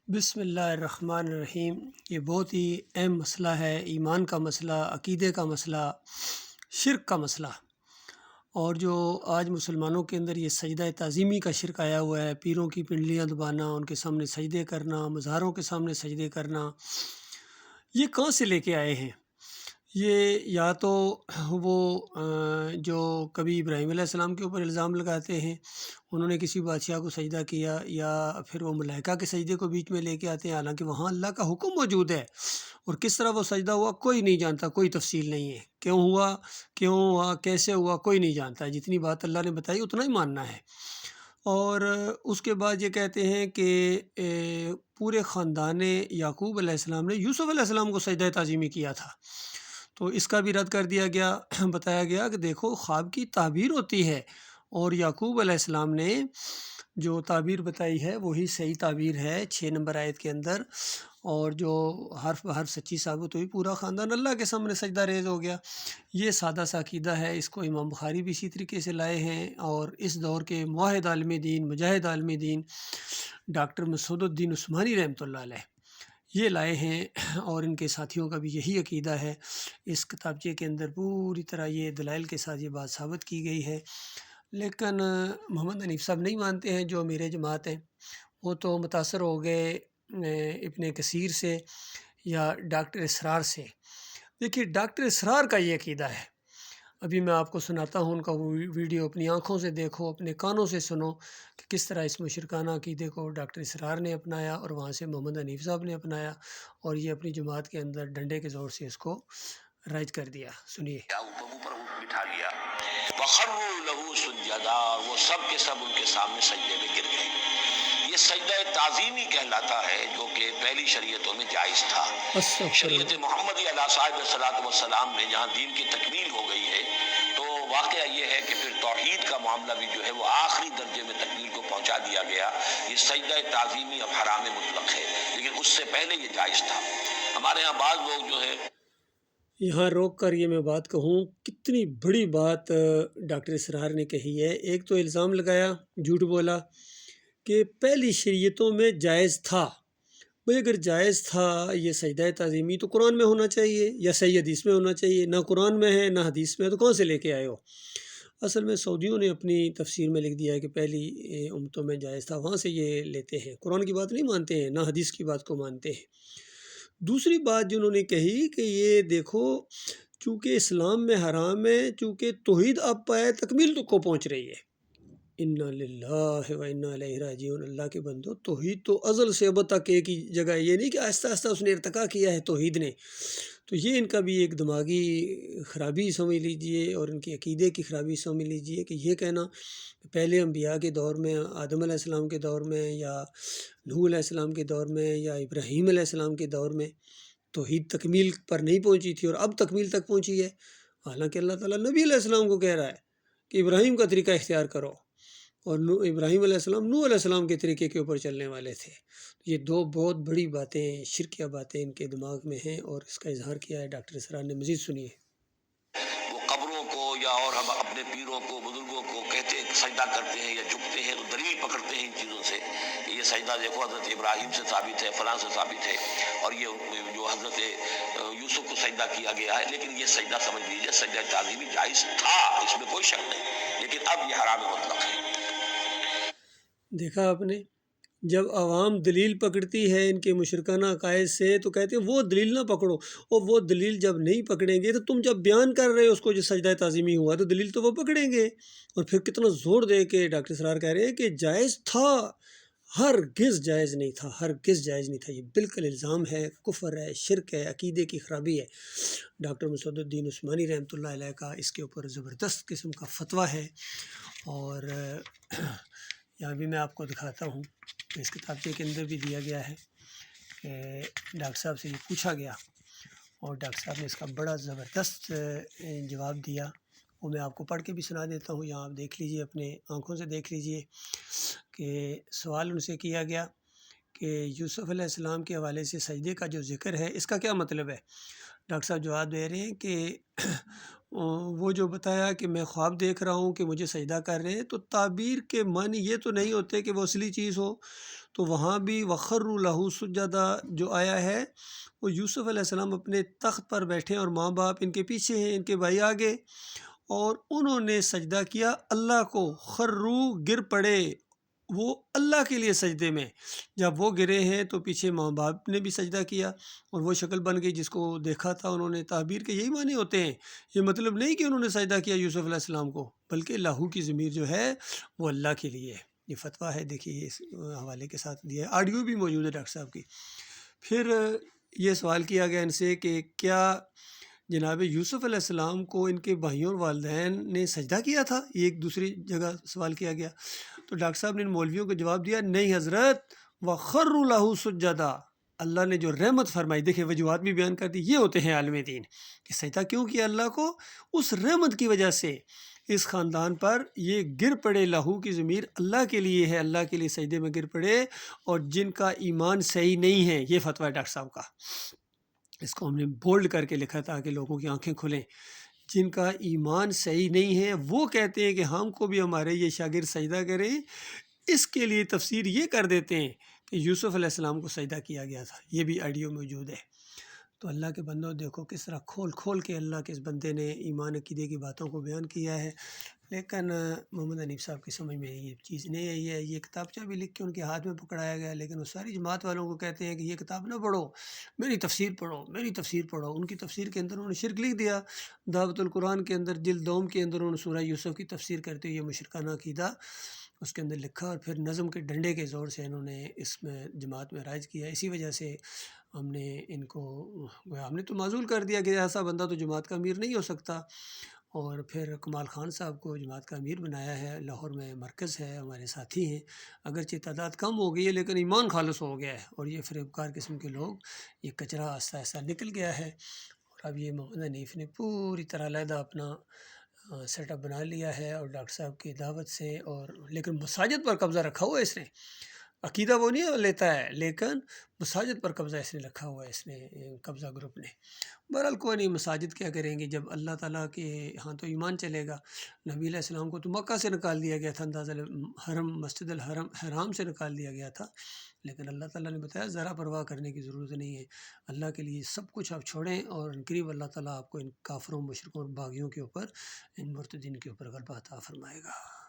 بسم اللہ الرحمن الرحیم۔ یہ بہت ہی اہم مسئلہ ہے، ایمان کا مسئلہ، عقیدے کا مسئلہ، شرک کا مسئلہ۔ اور جو آج مسلمانوں کے اندر یہ سجدہ تعظیمی کا شرک آیا ہوا ہے، پیروں کی پنڈلیاں دبانا، ان کے سامنے سجدے کرنا، مزاروں کے سامنے سجدے کرنا، یہ کہاں سے لے کے آئے ہیں؟ یہ یا تو وہ جو کبھی ابراہیم علیہ السلام کے اوپر الزام لگاتے ہیں، انہوں نے کسی بادشاہ کو سجدہ کیا، یا پھر وہ ملائکہ کے سجدے کو بیچ میں لے کے آتے ہیں، حالانکہ وہاں اللہ کا حکم موجود ہے، اور کس طرح وہ سجدہ ہوا کوئی نہیں جانتا، کوئی تفصیل نہیں ہے، کیوں ہوا، کیسے ہوا، کوئی نہیں جانتا۔ جتنی بات اللہ نے بتائی اتنا ہی ماننا ہے۔ اور اس کے بعد یہ کہتے ہیں کہ پورے خاندان یعقوب علیہ السلام نے یوسف علیہ السلام کو سجدہ تعظیمی کیا تھا، تو اس کا بھی رد کر دیا گیا۔ بتایا گیا کہ دیکھو، خواب کی تعبیر ہوتی ہے، اور یعقوب علیہ السلام نے جو تعبیر بتائی ہے وہی صحیح تعبیر ہے 6 نمبر آیت کے اندر، اور جو حرف بحرف سچی ثابت ہوئی، پورا خاندان اللہ کے سامنے سجدہ ریز ہو گیا۔ یہ سادہ سا عقیدہ ہے، اس کو امام بخاری بھی اسی طریقے سے لائے ہیں، اور اس دور کے موحد عالم دین، مجاہد عالم دین ڈاکٹر مسعود الدین عثمانی رحمۃ اللہ علیہ یہ لائے ہیں، اور ان کے ساتھیوں کا بھی یہی عقیدہ ہے۔ اس کتابچے کے اندر پوری طرح یہ دلائل کے ساتھ یہ بات ثابت کی گئی ہے، لیکن محمد حنیف صاحب نہیں مانتے ہیں، جو میرے جماعت ہیں، وہ تو متاثر ہو گئے ابن کثیر سے یا ڈاکٹر اسرار سے۔ دیکھیے، ڈاکٹر اسرار کا یہ عقیدہ ہے، ابھی میں آپ کو سناتا ہوں ان کا وہ ویڈیو، اپنی آنکھوں سے دیکھو، اپنے کانوں سے سنو کہ کس طرح اس مشرکانہ عقیدے کو ڈاکٹر اسرار نے اپنایا، اور وہاں سے محمد حنیف صاحب نے اپنایا، اور یہ اپنی جماعت کے اندر ڈنڈے کے زور سے اس کو رائج کر دیا۔ سنیے۔ اوپر بٹھا لیا، وخروا له سجدا، وہ سب کے سب ان کے سامنے سجدے میں گر گئے۔ یہ سجدہ تعظیمی کہلاتا ہے، جو کہ پہلی شریعتوں میں جائز تھا۔ شریعت محمدی علیہ صلاۃ والسلام میں جہاں دین کی تکمیل ہو گئی ہے، تو واقعہ یہ ہے کہ پھر توحید کا معاملہ بھی جو ہے وہ آخری درجے میں تکمیل کو پہنچا دیا گیا۔ یہ سجدہ تعظیمی اب حرام مطلق ہے، لیکن اس سے پہلے یہ جائز تھا۔ ہمارے ہاں بعض لوگ جو ہے، یہاں روک کر یہ میں بات کہوں، کتنی بڑی بات ڈاکٹر اسرار نے کہی ہے۔ ایک تو الزام لگایا، جھوٹ بولا کہ پہلی شریعتوں میں جائز تھا۔ بھئی اگر جائز تھا یہ سجدہ تعظیمی تو قرآن میں ہونا چاہیے یا صحیح حدیث میں ہونا چاہیے، نہ قرآن میں ہے نہ حدیث میں ہے، تو کہاں سے لے کے آئے ہو؟ اصل میں سعودیوں نے اپنی تفسیر میں لکھ دیا ہے کہ پہلی امتوں میں جائز تھا، وہاں سے یہ لیتے ہیں، قرآن کی بات نہیں مانتے ہیں، نہ حدیث کی بات کو مانتے ہیں۔ دوسری بات جو انہوں نے کہی کہ یہ دیکھو، چونکہ اسلام میں حرام ہے، چونکہ توحید اب پائے تکمیل تو کو پہنچ رہی ہے۔ انا للہ و انا الیہ راجعون، اللہ کے بندو، توحید تو ازل سے ابد تک ایک ہی جگہ ہے، یہ نہیں کہ آہستہ آہستہ اس نے ارتقا کیا ہے توحید نے۔ تو یہ ان کا بھی ایک دماغی خرابی سمجھ لیجئے، اور ان کی عقیدے کی خرابی سمجھ لیجئے کہ یہ کہنا پہلے انبیاء کے دور میں، آدم علیہ السلام کے دور میں، یا نوح علیہ السلام کے دور میں، یا ابراہیم علیہ السلام کے دور میں توحید تکمیل پر نہیں پہنچی تھی، اور اب تکمیل تک پہنچی ہے۔ حالانکہ اللہ تعالیٰ نبی علیہ السلام کو کہہ رہا ہے کہ ابراہیم کا طریقہ اختیار کرو، اور ابراہیم علیہ السلام نوح علیہ السلام کے طریقے کے اوپر چلنے والے تھے۔ یہ دو بہت بڑی باتیں، شرکیہ باتیں ان کے دماغ میں ہیں، اور اس کا اظہار کیا ہے ڈاکٹر اسرار نے۔ مزید سنیے۔ وہ قبروں کو یا اور ہم اپنے پیروں کو، بزرگوں کو کہتے سجدہ کرتے ہیں یا جھکتے ہیں، تو دلیل پکڑتے ہیں ان چیزوں سے کہ یہ سجدہ دیکھو حضرت ابراہیم سے ثابت ہے، فلاں سے ثابت ہے، اور یہ جو حضرت یوسف کو سجدہ کیا گیا ہے۔ لیکن یہ سجدہ سمجھ لیجیے، سجدہ تعظیمی جائز تھا، اس میں کوئی شک نہیں، لیکن اب یہ حرام مطلق ہے۔ دیکھا آپ نے، جب عوام دلیل پکڑتی ہے ان کے مشرکانہ عقائد سے، تو کہتے ہیں وہ دلیل نہ پکڑو، اور وہ دلیل جب نہیں پکڑیں گے تو تم جب بیان کر رہے ہو اس کو جو سجدہ تعظیمی ہوا، تو دلیل تو وہ پکڑیں گے۔ اور پھر کتنا زور دے کے ڈاکٹر اسرار کہہ رہے ہیں کہ جائز تھا، ہرگز جائز نہیں تھا، ہرگز جائز نہیں تھا۔ یہ بالکل الزام ہے، کفر ہے، شرک ہے، عقیدے کی خرابی ہے۔ ڈاکٹر مسعود الدین عثمانی رحمۃ اللہ علیہ کا اس کے اوپر زبردست قسم کا فتویٰ ہے، اور یہاں بھی میں آپ کو دکھاتا ہوں، اس کتابچے کے اندر بھی دیا گیا ہے کہ ڈاکٹر صاحب سے یہ پوچھا گیا، اور ڈاکٹر صاحب نے اس کا بڑا زبردست جواب دیا، وہ میں آپ کو پڑھ کے بھی سنا دیتا ہوں، یہاں آپ دیکھ لیجئے، اپنے آنکھوں سے دیکھ لیجئے کہ سوال ان سے کیا گیا کہ یوسف علیہ السلام کے حوالے سے سجدے کا جو ذکر ہے، اس کا کیا مطلب ہے؟ ڈاکٹر صاحب جواب دے رہے ہیں کہ وہ جو بتایا کہ میں خواب دیکھ رہا ہوں کہ مجھے سجدہ کر رہے ہیں، تو تعبیر کے معنی یہ تو نہیں ہوتے کہ وہ اصلی چیز ہو، تو وہاں بھی وَخَرُّوا لَهُ سُجَّدًا جو آیا ہے وہ یوسف علیہ السلام اپنے تخت پر بیٹھے اور ماں باپ ان کے پیچھے ہیں، ان کے بھائی آگے، اور انہوں نے سجدہ کیا اللہ کو، خرو گر پڑے وہ اللہ کے لیے سجدے میں۔ جب وہ گرے ہیں تو پیچھے ماں باپ نے بھی سجدہ کیا اور وہ شکل بن گئی جس کو دیکھا تھا انہوں نے۔ تعبیر کے یہی معنی ہوتے ہیں، یہ مطلب نہیں کہ انہوں نے سجدہ کیا یوسف علیہ السلام کو، بلکہ لاہو کی ضمیر جو ہے وہ اللہ کے لیے ہے۔ یہ فتویٰ ہے، دیکھیے اس حوالے کے ساتھ دیا ہے، آڈیو بھی موجود ہے ڈاکٹر صاحب کی۔ پھر یہ سوال کیا گیا ان سے کہ کیا جناب یوسف علیہ السلام کو ان کے بھائیوں اور والدین نے سجدہ کیا تھا؟ یہ ایک دوسری جگہ سوال کیا گیا، تو ڈاکٹر صاحب نے ان مولویوں کو جواب دیا، نہیں حضرت، وَخَرُّوا لَهُ سُجَّدًا، اللہ نے جو رحمت فرمائی، دیکھیں وجوہات بھی بیان کر دی، یہ ہوتے ہیں عالم دین کہ سجدہ کیوں کیا اللہ کو؟ اس رحمت کی وجہ سے اس خاندان پر یہ گر پڑے، لہو کی ضمیر اللہ کے لیے ہے، اللہ کے لیے سجدے میں گر پڑے، اور جن کا ایمان صحیح نہیں ہے، یہ فتویٰ ہے ڈاکٹر صاحب کا، اس کو ہم نے بولڈ کر کے لکھا تاکہ لوگوں کی آنکھیں کھلیں۔ جن کا ایمان صحیح نہیں ہے وہ کہتے ہیں کہ ہم کو بھی ہمارے یہ شاگرد سجدہ کریں، اس کے لیے تفسیر یہ کر دیتے ہیں کہ یوسف علیہ السلام کو سجدہ کیا گیا تھا، یہ بھی آڈیو موجود ہے۔ تو اللہ کے بندوں دیکھو کس طرح کھول کھول کے اللہ کے اس بندے نے ایمان عقیدے کی باتوں کو بیان کیا ہے، لیکن محمد حنیف صاحب کی سمجھ میں یہ چیز نہیں آئی ہے۔ یہ کتابچہ بھی لکھ کے ان کے ہاتھ میں پکڑایا گیا، لیکن وہ ساری جماعت والوں کو کہتے ہیں کہ یہ کتاب نہ پڑھو، میری تفسیر پڑھو، میری تفسیر پڑھو۔ ان کی تفسیر کے اندر انہوں نے شرک لکھ دیا، دعوت القرآن کے اندر جلد دوم کے اندر انہوں نے سورہ یوسف کی تفسیر کرتے ہوئے یہ مشرکانہ عقیدہ اس کے اندر لکھا، اور پھر نظم کے ڈنڈے کے زور سے انہوں نے اس میں جماعت میں رائج کیا۔ اسی وجہ سے ہم نے ان کو، ہم نے تو معزول کر دیا کہ ایسا بندہ تو جماعت کا امیر نہیں ہو سکتا، اور پھر کمال خان صاحب کو جماعت کا امیر بنایا ہے، لاہور میں مرکز ہے، ہمارے ساتھی ہیں، اگرچہ تعداد کم ہو گئی ہے لیکن ایمان خالص ہو گیا ہے، اور یہ فریبکار قسم کے لوگ، یہ کچرا آہستہ آہستہ نکل گیا ہے، اور اب یہ محمد حنیف نے پوری طرح علیحدہ اپنا سیٹ اپ بنا لیا ہے، اور ڈاکٹر صاحب کی دعوت سے، اور لیکن مساجد پر قبضہ رکھا ہوا ہے اس نے، عقیدہ وہ نہیں لیتا ہے لیکن مساجد پر قبضہ اس نے رکھا ہوا ہے، اس نے قبضہ گروپ نے۔ بہرحال کوئی نہیں، مساجد کیا کریں گے جب اللہ تعالیٰ کے ہاں تو ایمان چلے گا۔ نبی علیہ السلام کو تو مکہ سے نکال دیا گیا تھا، اندازہ حرم، مسجد الحرم، حرام سے نکال دیا گیا تھا، لیکن اللہ تعالیٰ نے بتایا ذرا پرواہ کرنے کی ضرورت نہیں ہے، اللہ کے لیے سب کچھ آپ چھوڑیں، اور قریب اللہ تعالیٰ آپ کو ان کافروں، مشرکوں اور باغیوں کے اوپر، ان مرتدین کے اوپر غلبہ عطا فرمائے گا۔